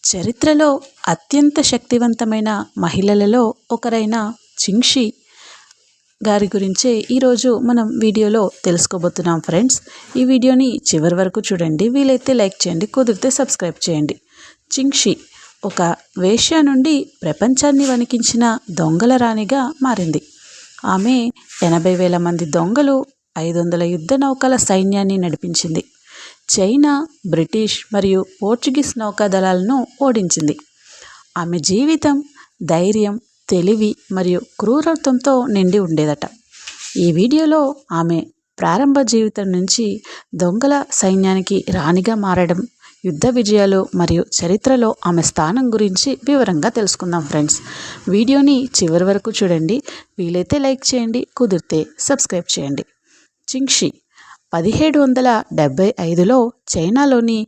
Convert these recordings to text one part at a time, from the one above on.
చరిత్రలో అత్యంత శక్తివంతమైన మహిళలలో ఒకరైన చింగ్షీ గారి గురించే ఈరోజు మనం వీడియోలో తెలుసుకోబోతున్నాం ఫ్రెండ్స్. ఈ వీడియోని చివరి వరకు చూడండి. వీలైతే లైక్ చేయండి, కుదిరితే సబ్స్క్రైబ్ చేయండి. చింగ్షీ ఒక వేశ్య నుండి ప్రపంచాన్ని వణికించిన దొంగల రాణిగా మారింది. ఆమె 80,000 మంది దొంగలు, 500 యుద్ధ నౌకల సైన్యాన్ని నడిపించింది. చైనా, బ్రిటిష్ మరియు పోర్చుగీస్ నౌకాదళాలను ఓడించింది. ఆమె జీవితం ధైర్యం, తెలివి మరియు క్రూరత్వంతో నిండి ఉండేదట. ఈ వీడియోలో ఆమె ప్రారంభ జీవితం నుంచి దొంగల సైన్యానికి రాణిగా మారడం, యుద్ధ విజయాలు మరియు చరిత్రలో ఆమె స్థానం గురించి వివరంగా తెలుసుకుందాం ఫ్రెండ్స్. వీడియోని చివరి వరకు చూడండి. వీలైతే లైక్ చేయండి, కుదిరితే సబ్స్క్రైబ్ చేయండి. చింగ్షీ 1775లో చైనాలోని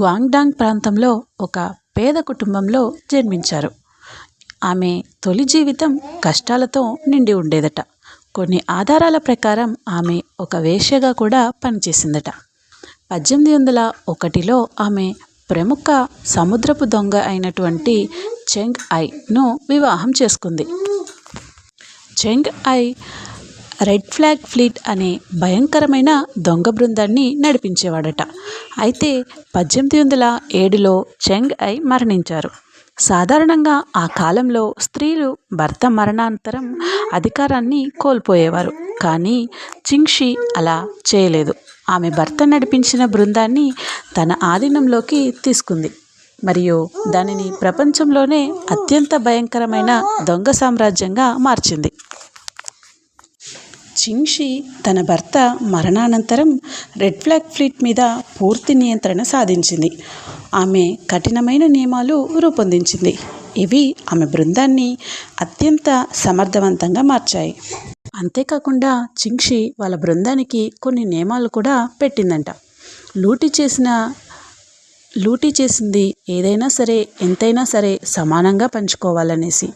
గ్వాంగ్డాంగ్ ప్రాంతంలో ఒక పేద కుటుంబంలో జన్మించారు. ఆమె తొలి జీవితం కష్టాలతో నిండి ఉండేదట. కొన్ని ఆధారాల ప్రకారం ఆమె ఒక వేశ్యగా కూడా పనిచేసిందట. 1801లో ఆమె ప్రముఖ సముద్రపు దొంగ అయినటువంటి చెంగ్ ఐను వివాహం చేసుకుంది. చెంగ్ ఐ రెడ్ ఫ్లాగ్ ఫ్లీట్ అనే భయంకరమైన దొంగ బృందాన్ని నడిపించేవాడట. అయితే 1807లో చెంగ్ ఐ మరణించారు. సాధారణంగా ఆ కాలంలో స్త్రీలు భర్త మరణానంతరం అధికారాన్ని కోల్పోయేవారు. కానీ చింగ్షీ అలా చేయలేదు. ఆమె భర్త నడిపించిన బృందాన్ని తన ఆధీనంలోకి తీసుకుంది మరియు దానిని ప్రపంచంలోనే అత్యంత భయంకరమైన దొంగ సామ్రాజ్యంగా మార్చింది. చింగ్షీ తన భర్త మరణానంతరం రెడ్ ఫ్లాగ్ ఫ్లీట్ మీద పూర్తి నియంత్రణ సాధించింది. ఆమె కఠినమైన నియమాలు రూపొందించింది. ఇవి ఆమె బృందాన్ని అత్యంత సమర్థవంతంగా మార్చాయి. అంతేకాకుండా చింగ్షీ వాళ్ళ బృందానికి కొన్ని నియమాలు కూడా పెట్టిందంట. లూటీ చేసింది ఏదైనా సరే, ఎంతైనా సరే సమానంగా పంచుకోవాలనేసి,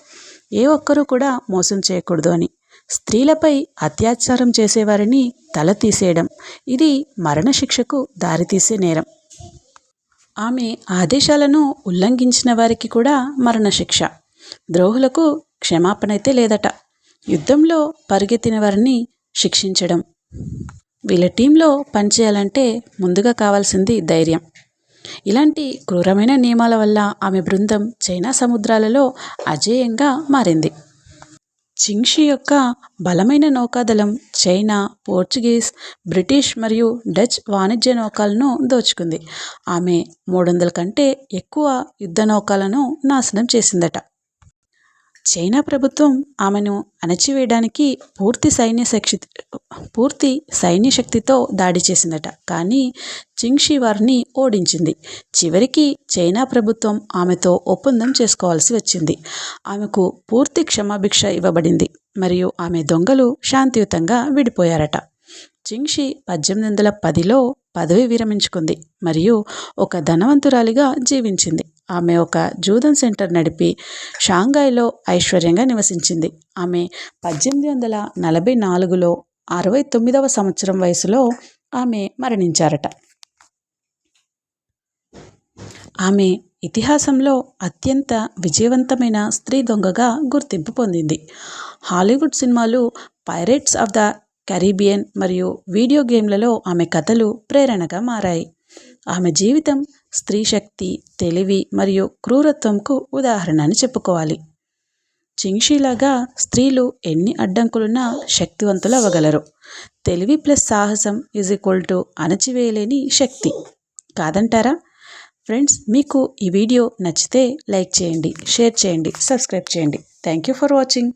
ఏ ఒక్కరూ కూడా మోసం చేయకూడదు అని, స్త్రీలపై అత్యాచారం చేసేవారిని తల తీసేయడం ఇది మరణశిక్షకు దారితీసే నేరం. ఆమె ఆదేశాలను ఉల్లంఘించిన వారికి కూడా మరణశిక్ష. ద్రోహులకు క్షమాపణ అయితే లేదట. యుద్ధంలో పరిగెత్తిన వారిని శిక్షించడం. వీళ్ళ టీంలో పనిచేయాలంటే ముందుగా కావాల్సింది ధైర్యం. ఇలాంటి క్రూరమైన నియమాల వల్ల ఆమె బృందం చైనా సముద్రాలలో అజేయంగా మారింది. చింగ్షీ యొక్క బలమైన నౌకాదళం చైనా, పోర్చుగీస్, బ్రిటిష్ మరియు డచ్ వాణిజ్య నౌకలను దోచుకుంది. ఆమె 300 కంటే ఎక్కువ యుద్ధ నౌకలను నాశనం చేసిందట. చైనా ప్రభుత్వం ఆమెను అణచివేయడానికి పూర్తి సైన్య శక్తితో దాడి చేసిందట. కానీ చింగ్షీ వారిని ఓడించింది. చివరికి చైనా ప్రభుత్వం ఆమెతో ఒప్పందం చేసుకోవాల్సి వచ్చింది. ఆమెకు పూర్తి క్షమాభిక్ష ఇవ్వబడింది మరియు ఆమె దొంగలు శాంతియుతంగా విడిపోయారట. చింగ్షీ 1810లో పదవి విరమించుకుంది మరియు ఒక ధనవంతురాలిగా జీవించింది. ఆమె ఒక జూదం సెంటర్ నడిపి షాంఘైలో ఐశ్వర్యంగా నివసించింది. ఆమె 1844లో 69వ సంవత్సరం వయసులో ఆమె మరణించారట. ఆమె ఇతిహాసంలో అత్యంత విజయవంతమైన స్త్రీ దొంగగా గుర్తింపు పొందింది. హాలీవుడ్ సినిమాలు, పైరేట్స్ ఆఫ్ ద కరీబియన్ మరియు వీడియో గేమ్లలో ఆమె కథలు ప్రేరణగా మారాయి. ఆమె జీవితం స్త్రీ శక్తి, తెలివి మరియు క్రూరత్వంకు ఉదాహరణ అని చెప్పుకోవాలి. చింగ్షీలాగా స్త్రీలు ఎన్ని అడ్డంకులున్నా శక్తివంతులు అవ్వగలరు. తెలివి ప్లస్ సాహసం = అణచివేయలేని శక్తి. కాదంటారా ఫ్రెండ్స్? మీకు ఈ వీడియో నచ్చితే లైక్ చేయండి, షేర్ చేయండి, సబ్స్క్రైబ్ చేయండి. Thank you for watching.